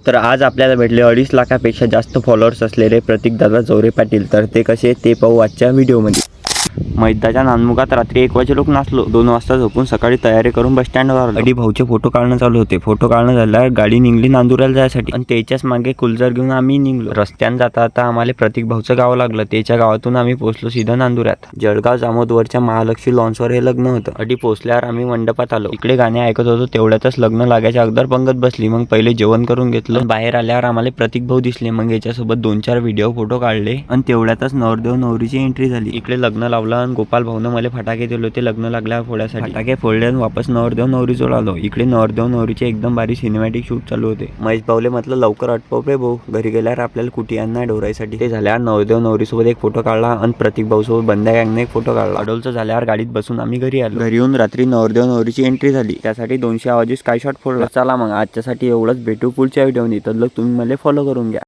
तर आज आपल्याला भेटले 2.5 लाखापेक्षा जास्त फॉलोअर्स असलेले प्रतीकदादा जोरे पाटील. तर ते कसे ते पाहू आजच्या व्हिडिओमध्ये. मैदाच्या नांदमुगात रात्री 1 वाजे लोक नाचलो. 2 वाजता झोपून सकाळी तयारी करून बस स्टँडवर आलो. अडी भाऊचे फोटो काढणं चालू होते. फोटो काढणं झाल्यावर गाडी निघली नांदुऱ्याला जायसाठी आणि त्याच्याच मागे कुलजर घेऊन आम्ही निघलो. रस्त्यानं जाता आता आम्हाला प्रतीक भाऊचं गाव लागलं. त्याच्या गावातून आम्ही पोहोचलो सीधा नांदुऱ्यात. जळगाव जामोदवरच्या महालक्ष्मी लॉन्सवर हे लग्न होतं. अडी पोहोचल्यावर आम्ही मंडपात आलो. इकडे गाणे ऐकत होतो. तेवढ्यातच लग्न लागायच्या अगोदर पंगत बसली. मग पहिले जेवण करून घेतलं. बाहेर आल्यावर आम्हाला प्रतीक भाऊ दिसले. मग याच्यासोबत 2-4 व्हिडिओ फोटो काढले आणि तेवढ्यातच नवरदेव नवरीची एंट्री झाली. इकडे लग्न लावलं. गोपाल भाऊनं मला फटाके दिले होते लग्न लागल्यावर फोड्यासाठी. फटाके फोडले आणि वापस नवरदेव नवरी जोड आलो. इकडे नवरदेव नवरीचे एकदम भारी सिनेमॅटिक शूट चालू होते. महेश भाऊले म्हटलं लवकर आटपव रे भाऊ, घरी गेल्यावर आपल्याला कुटी आणणार ढोरायसाठी. ते झाल्यावर नवरदेव नवरीसोबत एक फोटो काढला आणि प्रतीक भाऊ सोबत बंद्या गँगने एक फोटो काढला. अडोलचं झाल्यावर गाडीत बसून आम्ही घरी आलो. घरी येऊन रात्री नवरदेव नवरीची एंट्री झाली. त्यासाठी 200 आवाजी स्काय शॉट फोडला. चला मग आजच्यासाठी एवढंच. भेटू पुढच्या व्हिडिओ. तर तुम्ही मला फॉलो करून घ्या.